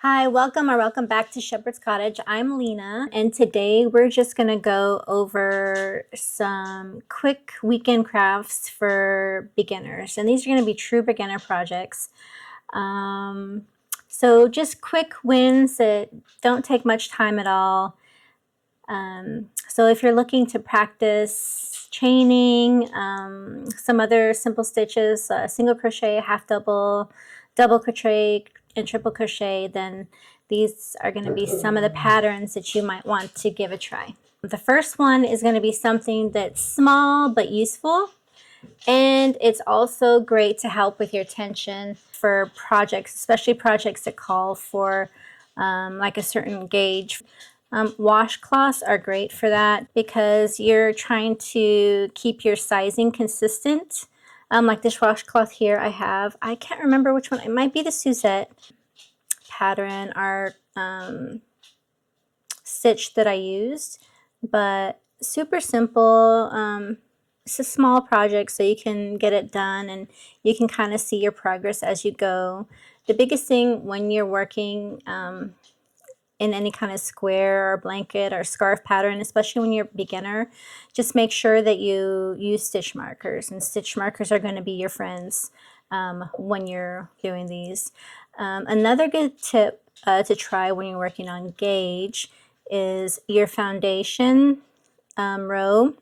Hi, welcome back to Shepherd's Cottage. I'm Lena, and today we're just going to go over some quick weekend crafts for beginners. And these are going to be true beginner projects. So just quick wins that don't take much time at all. So if you're looking to practice chaining, some other simple stitches, single crochet, half double, double crochet, and triple crochet, then these are going to be some of the patterns that you might want to give a try. The first one is going to be something that's small but useful, and it's also great to help with your tension for projects, especially projects that call for like a certain gauge. Washcloths are great for that because you're trying to keep your sizing consistent. Like this washcloth here I can't remember which one, it might be the Suzette pattern or stitch that I used, but super simple. It's a small project, so you can get it done and you can kind of see your progress as you go. The biggest thing when you're working in any kind of square or blanket or scarf pattern, especially when you're a beginner, just make sure that you use stitch markers, and stitch markers are going to be your friends when you're doing these. Another good tip to try when you're working on gauge is your foundation row.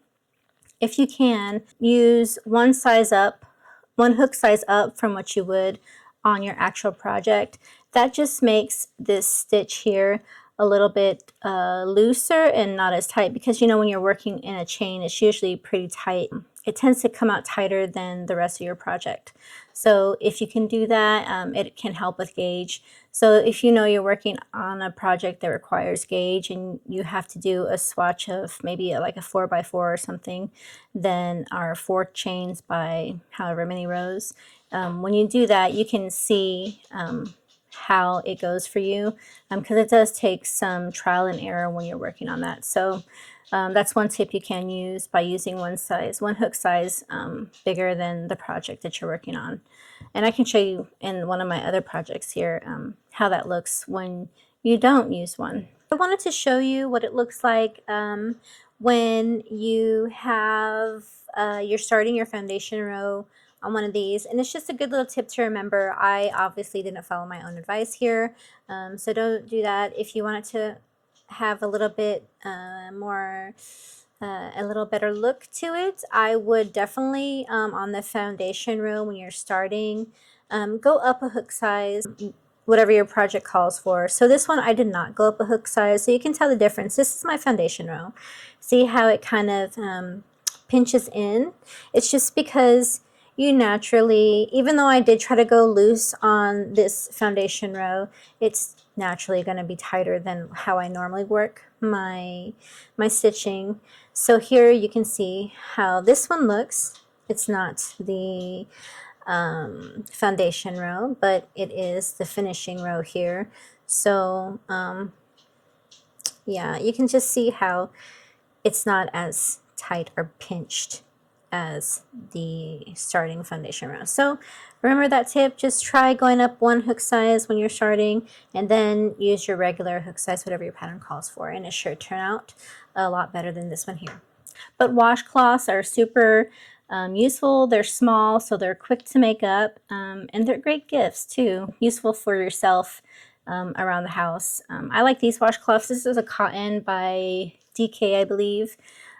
If you can, use one hook size up from what you would on your actual project. That just makes this stitch here a little bit looser and not as tight, because you know when you're working in a chain it's usually pretty tight. It tends to come out tighter than the rest of your project. So if you can do that, it can help with gauge. So if you know you're working on a project that requires gauge and you have to do a swatch of maybe like a 4x4 or something, then our 4 chains by however many rows, when you do that you can see how it goes for you, because it does take some trial and error when you're working on that. So that's one tip you can use by using one hook size bigger than the project that you're working on. And I can show you in one of my other projects here how that looks when you don't use one. I wanted to show you what it looks like when you have you're starting your foundation row on one of these, and it's just a good little tip to remember. I obviously didn't follow my own advice here, so don't do that. If you want it to have a little bit more a little better look to it, I would definitely on the foundation row when you're starting, go up a hook size, whatever your project calls for. So this one I did not go up a hook size, so you can tell the difference. This is my foundation row. See how it kind of pinches in? It's just because you naturally, even though I did try to go loose on this foundation row, it's naturally going to be tighter than how I normally work my stitching. So here you can see how this one looks. It's not the foundation row, but it is the finishing row here. So yeah, you can just see how it's not as tight or pinched as the starting foundation row. So remember that tip, just try going up one hook size when you're starting and then use your regular hook size, whatever your pattern calls for, and it should turn out a lot better than this one here. But washcloths are super useful. They're small, so they're quick to make up, and they're great gifts too, useful for yourself around the house. I like these washcloths. This is a cotton by DK, I believe.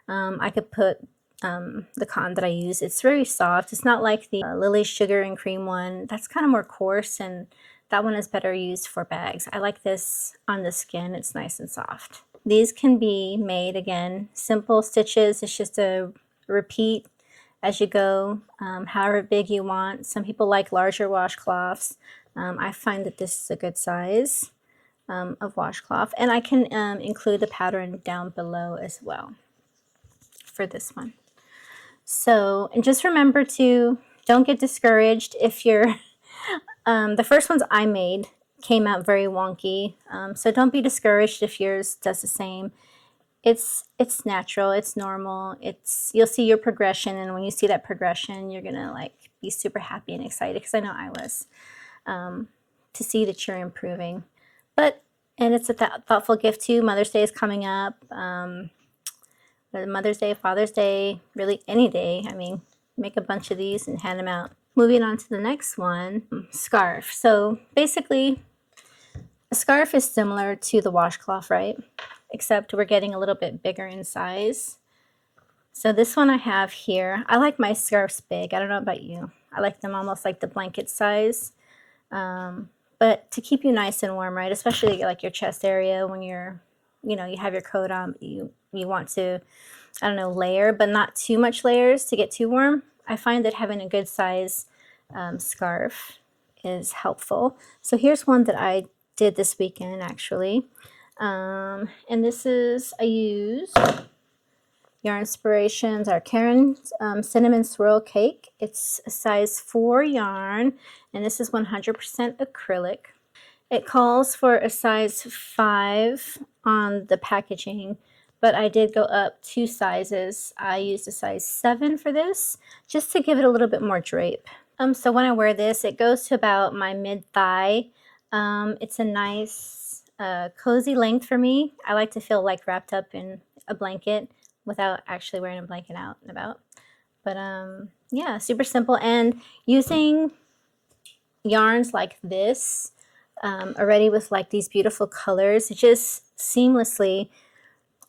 I could put the cotton that I use. It's very soft. It's not like the Lily Sugar and Cream one. That's kind of more coarse, and that one is better used for bags. I like this on the skin. It's nice and soft. These can be made, again, simple stitches. It's just a repeat as you go, however big you want. Some people like larger washcloths. I find that this is a good size of washcloth, and I can include the pattern down below as well for this one. So, and just remember to don't get discouraged if you're the first ones I made came out very wonky, so don't be discouraged if yours does the same. It's natural, it's normal, you'll see your progression, and when you see that progression you're gonna like be super happy and excited, because I know I was, to see that you're improving. And it's a thoughtful gift too. Mother's Day is coming up. Mother's Day, Father's Day, really any day. I mean, make a bunch of these and hand them out. Moving on to the next one, scarf. So basically, a scarf is similar to the washcloth, right? Except we're getting a little bit bigger in size. So this one I have here, I like my scarves big. I don't know about you. I like them almost like the blanket size. But to keep you nice and warm, right? Especially like your chest area when you're, you have your coat on, you want to, I don't know, layer, but not too much layers to get too warm. I find that having a good size scarf is helpful. So here's one that I did this weekend actually. And this is, I used Yarn Inspirations, our Karen's Cinnamon Swirl Cake. It's a size 4 yarn, and this is 100% acrylic. It calls for a size 5 on the packaging, but I did go up 2 sizes. I used a size 7 for this, just to give it a little bit more drape. So when I wear this, it goes to about my mid-thigh. It's a nice, cozy length for me. I like to feel like wrapped up in a blanket without actually wearing a blanket out and about. But yeah, super simple. And using yarns like this, already with like these beautiful colors, it just seamlessly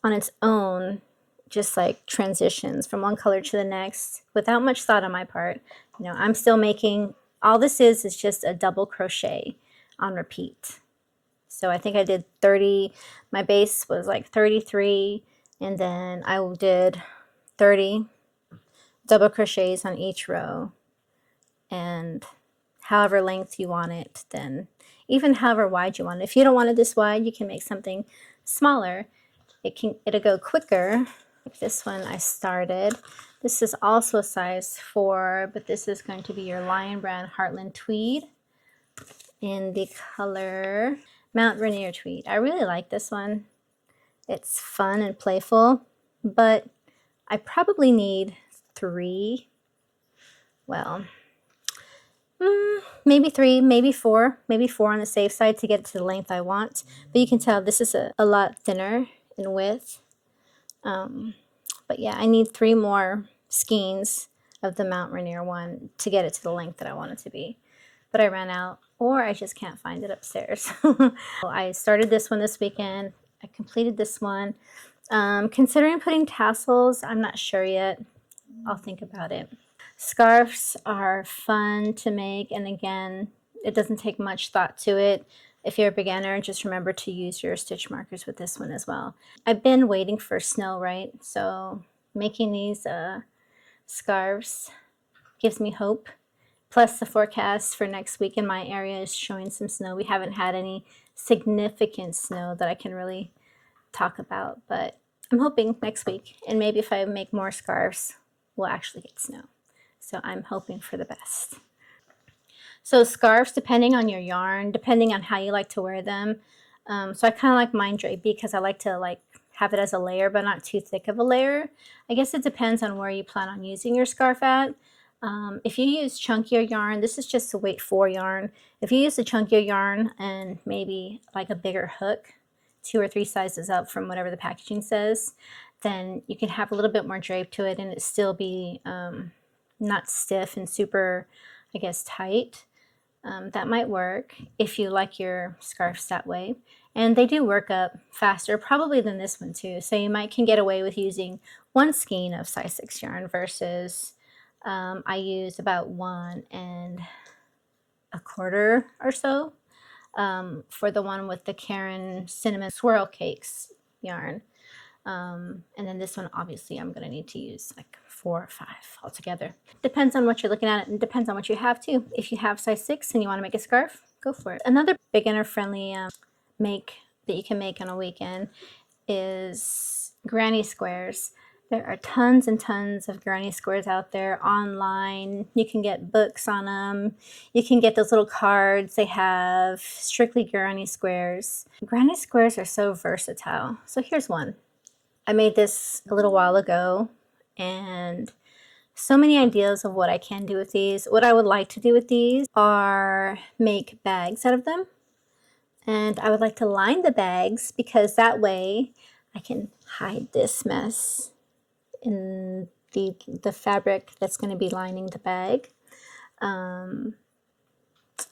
on its own just like transitions from one color to the next without much thought on my part. I'm still making, all this is just a double crochet on repeat. So I think I did 30, my base was like 33, and then I did 30 double crochets on each row, and however length you want it, then even however wide you want it. If you don't want it this wide, you can make something smaller. It'll go quicker. Like this one I started. This is also a size 4, but this is going to be your Lion Brand Heartland Tweed in the color Mount Rainier Tweed. I really like this one. It's fun and playful, but I probably need 3. Well, maybe 3, maybe 4, maybe 4 on the safe side to get to the length I want. But you can tell this is a lot thinner in width. But yeah, I need 3 more skeins of the Mount Rainier one to get it to the length that I want it to be. But I ran out, or I just can't find it upstairs. I started this one this weekend. I completed this one. Considering putting tassels, I'm not sure yet. I'll think about it. Scarves are fun to make, and again, it doesn't take much thought to it. If you're a beginner, just remember to use your stitch markers with this one as well. I've been waiting for snow, right? So making these scarves gives me hope. Plus the forecast for next week in my area is showing some snow. We haven't had any significant snow that I can really talk about, but I'm hoping next week, and maybe if I make more scarves, we'll actually get snow. So I'm hoping for the best. So scarves, depending on your yarn, depending on how you like to wear them. So I kind of like mine drapey because I like to have it as a layer, but not too thick of a layer. I guess it depends on where you plan on using your scarf at. If you use chunkier yarn, this is just a weight 4 yarn. If you use a chunkier yarn and maybe like a bigger hook, 2 or 3 sizes up from whatever the packaging says, then you can have a little bit more drape to it and it still be not stiff and super, I guess, tight. That might work if you like your scarves that way. And they do work up faster probably than this one too. So you can get away with using 1 skein of size 6 yarn versus I used about 1 1/4 or so for the one with the Karen Cinnamon Swirl Cakes yarn. And then this one, obviously, I'm going to need to use like 4 or 5 altogether. Depends on what you're looking at, and depends on what you have too. If you have size 6 and you want to make a scarf, go for it. Another beginner-friendly make that you can make on a weekend is granny squares. There are tons and tons of granny squares out there online. You can get books on them. You can get those little cards. They have strictly granny squares. Granny squares are so versatile. So here's one. I made this a little while ago, and so many ideas of what I can do with these. What I would like to do with these are make bags out of them. And I would like to line the bags because that way I can hide this mess in the fabric that's going to be lining the bag.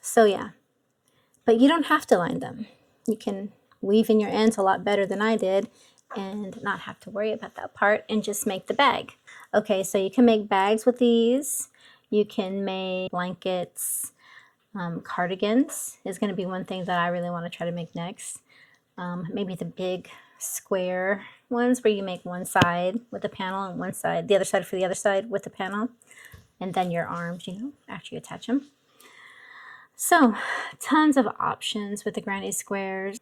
So yeah, but you don't have to line them. You can weave in your ends a lot better than I did and not have to worry about that part and just make the bag. Okay, so you can make bags with these. You can make blankets. Cardigans is going to be one thing that I really want to try to make next. Maybe the big square ones where you make one side with the panel and one side, the other side for the other side with the panel, and then your arms, you know, after you attach them. So tons of options with the granny squares.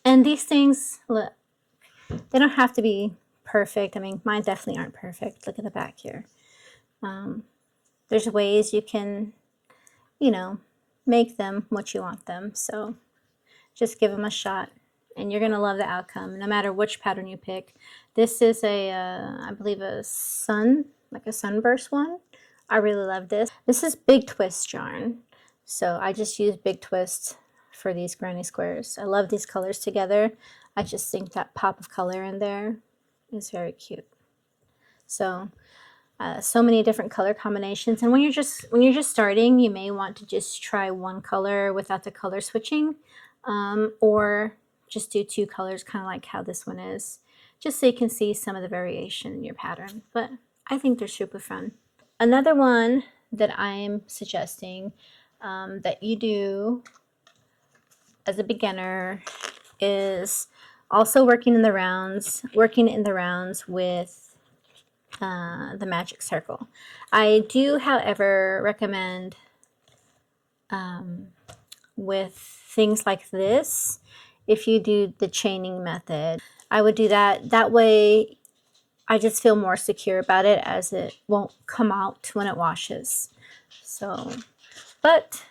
And these things, look, they don't have to be perfect. I mean, mine definitely aren't perfect. Look at the back here. There's ways you can, you know, make them what you want them. So just give them a shot and you're going to love the outcome no matter which pattern you pick. This is a, I believe a like a sunburst one. I really love this. This is Big Twist yarn. So I just use Big Twist for these granny squares. I love these colors together. I just think that pop of color in there is very cute. So so many different color combinations, and when you're just starting, you may want to just try one color without the color switching, or just do two colors, kind of like how this one is, just so you can see some of the variation in your pattern. But I think they're super fun. Another one that I'm suggesting that you do as a beginner is also working in the rounds with the magic circle. I do, however, recommend with things like this, if you do the chaining method, I would do that. That way I just feel more secure about it, as it won't come out when it washes. So, but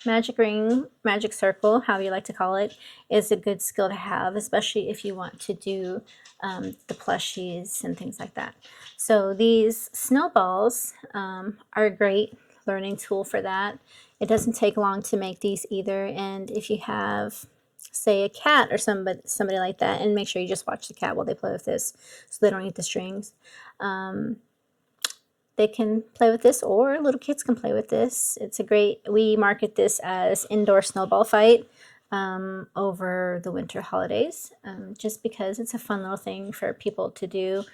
magic ring, magic circle, however you like to call it, is a good skill to have, especially if you want to do the plushies and things like that. So these snowballs are a great learning tool for that. It doesn't take long to make these either. And if you have, say, a cat or somebody like that, and make sure you just watch the cat while they play with this so they don't eat the strings. They can play with this, or little kids can play with this. It's a great, we market this as indoor snowball fight over the winter holidays, just because it's a fun little thing for people to do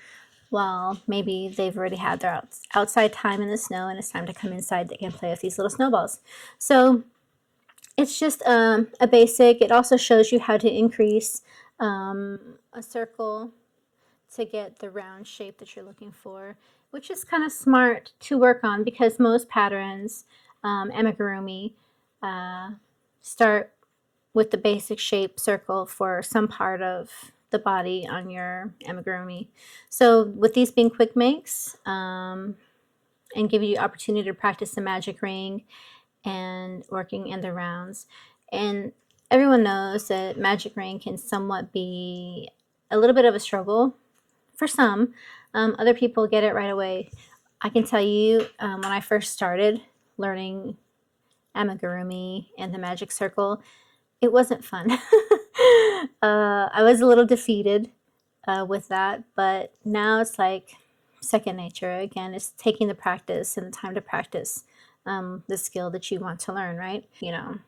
while maybe they've already had their outside time in the snow and it's time to come inside. They can play with these little snowballs. So it's just a basic. It also shows you how to increase a circle to get the round shape that you're looking for, which is kind of smart to work on, because most patterns, amigurumi, start with the basic shape circle for some part of the body on your amigurumi. So with these being quick makes, and give you opportunity to practice the magic ring and working in the rounds. And everyone knows that magic ring can somewhat be a little bit of a struggle for some. Other people get it right away. I can tell you, when I first started learning amigurumi and the magic circle, it wasn't fun. I was a little defeated with that, but now it's like second nature. Again, it's taking the practice and the time to practice the skill that you want to learn, right? You know,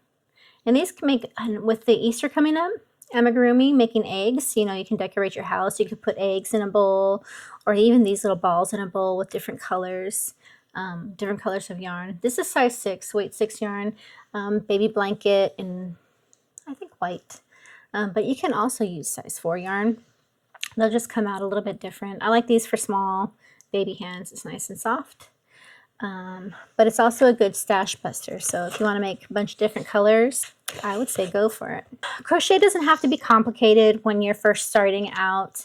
and these can make, with the Easter coming up, amigurumi, making eggs, you know, you can decorate your house. You could put eggs in a bowl, or even these little balls in a bowl with different colors of yarn. This is size 6, weight 6 yarn, baby blanket, and I think white. But you can also use size 4 yarn. They'll just come out a little bit different. I like these for small baby hands. It's nice and soft. But it's also a good stash buster. So if you want to make a bunch of different colors, I would say go for it. Crochet doesn't have to be complicated when you're first starting out.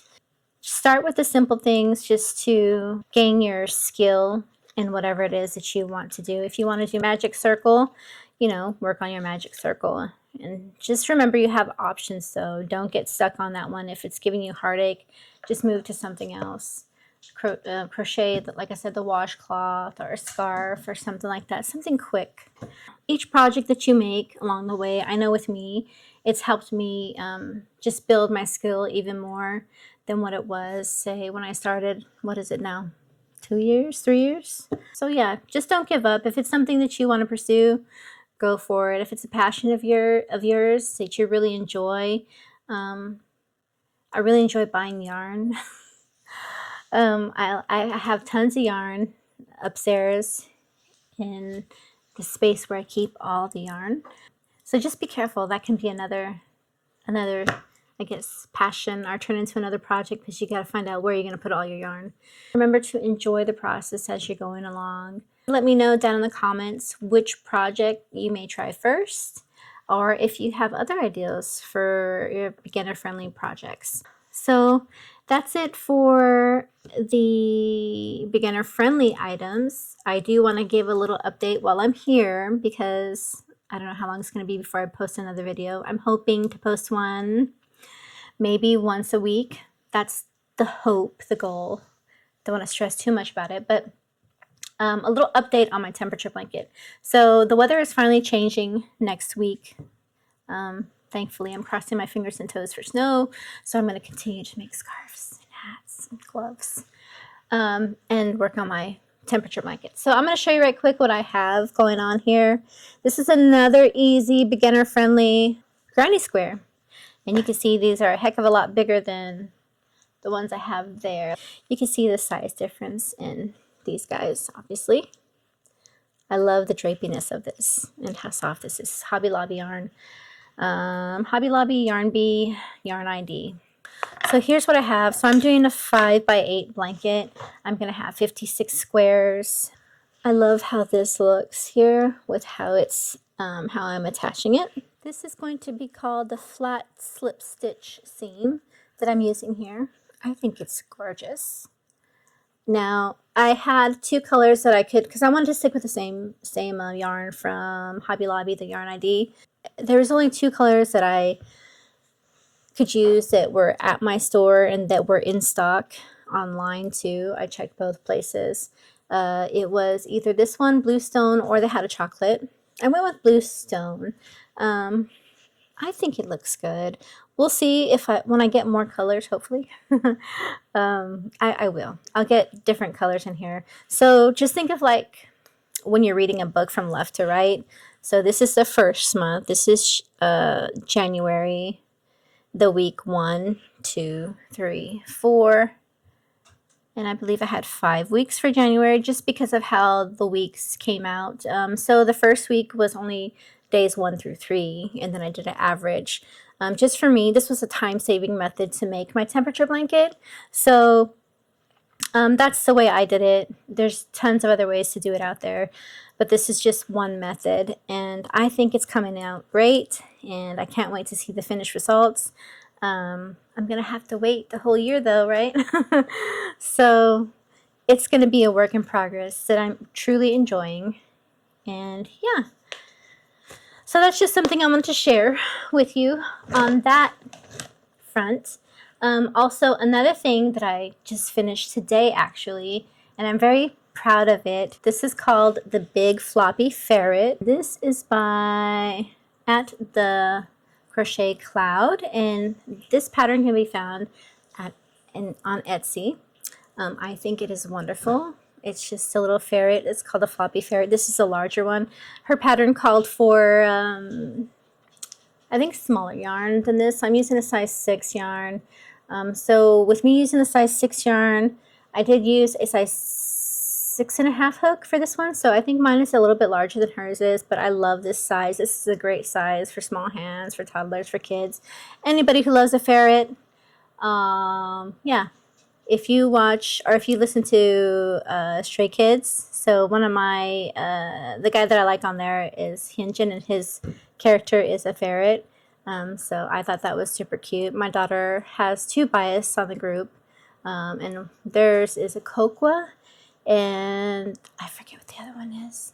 Start with the simple things just to gain your skill in whatever it is that you want to do. If you want to do magic circle, you know, work on your magic circle. And just remember you have options, so don't get stuck on that one. If it's giving you heartache, just move to something else. crochet, like I said, the washcloth or a scarf or something like that, something quick. Each project that you make along the way, I know with me, it's helped me just build my skill even more than what it was, say, when I started. What is it now? 2 years, 3 years? So yeah, just don't give up. If it's something that you want to pursue, go for it. If it's a passion of yours that you really enjoy, I really enjoy buying yarn. I have tons of yarn upstairs in the space where I keep all the yarn. So just be careful. That can be another, I guess, passion or turn into another project, because you got to find out where you're going to put all your yarn. Remember to enjoy the process as you're going along. Let me know down in the comments which project you may try first, or if you have other ideas for your beginner-friendly projects. So that's it for the beginner-friendly items. I do want to give a little update while I'm here, because I don't know how long it's going to be before I post another video. I'm hoping to post one maybe once a week. That's the hope, the goal. Don't want to stress too much about it, but a little update on my temperature blanket. So the weather is finally changing next week. Thankfully, I'm crossing my fingers and toes for snow, so I'm going to continue to make scarves and hats and gloves and work on my temperature blanket. So I'm going to show you right quick what I have going on here. This is another easy, beginner-friendly granny square. And you can see these are a heck of a lot bigger than the ones I have there. You can see the size difference in these guys, obviously. I love the drapiness of this and how soft this is. Hobby Lobby yarn. Hobby Lobby, Yarn Bee, Yarn ID. So here's what I have. So I'm doing a 5x8 blanket. I'm going to have 56 squares. I love how this looks here with how it's how I'm attaching it. This is going to be called the flat slip stitch seam that I'm using here. I think it's gorgeous. Now, I had two colors that I could, because I wanted to stick with the same yarn from Hobby Lobby, the Yarn ID. There was only two colors that I could use that were at my store and that were in stock online too. I checked both places. It was either this one, Bluestone, or they had a chocolate. I went with Bluestone. I think it looks good. We'll see if when I get more colors, hopefully. I will. I'll get different colors in here. So just think of like when you're reading a book from left to right. So this is the first month. This is January, the week 1, 2, 3, 4. And I believe I had 5 weeks for January just because of how the weeks came out. So the first week was only days 1 through 3, and then I did an average. Just for me, this was a time-saving method to make my temperature blanket. So that's the way I did it. There's tons of other ways to do it out there, but this is just one method, and I think it's coming out great, and I can't wait to see the finished results. I'm going to have to wait the whole year though, right? So it's going to be a work in progress that I'm truly enjoying. And yeah, so that's just something I want to share with you on that front. Also, another thing that I just finished today actually, and I'm very proud of it. This is called the Big Floppy Ferret. This is by At The Crochet Cloud, and this pattern can be found on Etsy. I think it is wonderful. It's just a little ferret. It's called a floppy ferret. This is a larger one. Her pattern called for I think smaller yarn than this. I'm using a size 6 yarn. So with me using a size 6 yarn, I did use a size 6.5 hook for this one, so I think mine is a little bit larger than hers is, but I love this size. This is a great size for small hands, for toddlers, for kids, anybody who loves a ferret. Yeah, if you watch or if you listen to Stray Kids, so one of my the guy that I like on there is Hyunjin, and his character is a ferret. So I thought that was super cute. My daughter has 2 bias on the group, and theirs is a kokwa, and I forget what the other one is.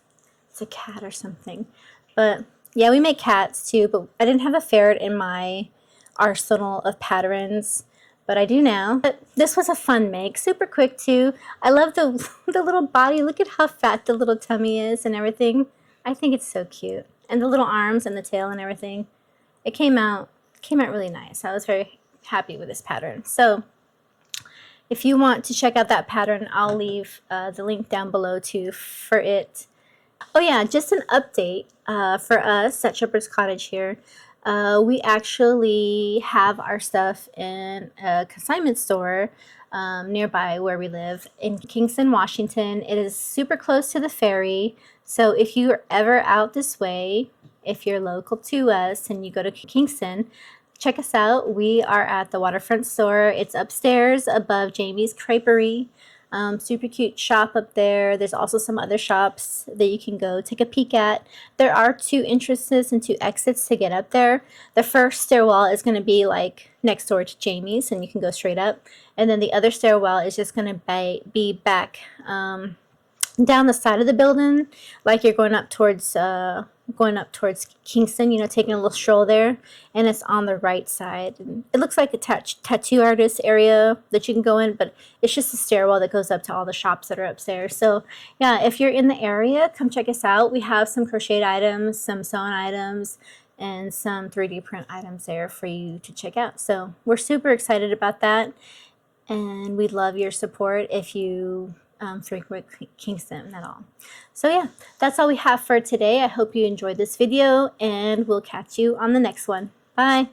It's a cat or something. But yeah, we make cats too, but I didn't have a ferret in my arsenal of patterns. but I do now. But this was a fun make, super quick too. I love the, the little body. Look at how fat the little tummy is and everything. I think it's so cute. And the little arms and the tail and everything. It came out really nice. I was very happy with this pattern. So if you want to check out that pattern, I'll leave the link down below too for it. Oh yeah, just an update for us at Shepherd's Cottage here. We actually have our stuff in a consignment store nearby where we live in Kingston, Washington. It is super close to the ferry. So if you're ever out this way, if you're local to us and you go to Kingston, check us out. We are at the waterfront store. It's upstairs above Jamie's Creperie. Super cute shop up there. There's also some other shops that you can go take a peek at. There are 2 entrances and 2 exits to get up there. The first stairwell is going to be like next door to Jamie's and you can go straight up. And then the other stairwell is just going to be back down the side of the building, like you're going up towards Kingston, you know, taking a little stroll there, and it's on the right side. And it looks like a tattoo artist area that you can go in, but it's just a stairwell that goes up to all the shops that are upstairs. So yeah, if you're in the area, come check us out. We have some crocheted items, some sewn items, and some 3D print items there for you to check out. So we're super excited about that, and we'd love your support if you frequent Kingston at all. So yeah, that's all we have for today. I hope you enjoyed this video, and we'll catch you on the next one. Bye.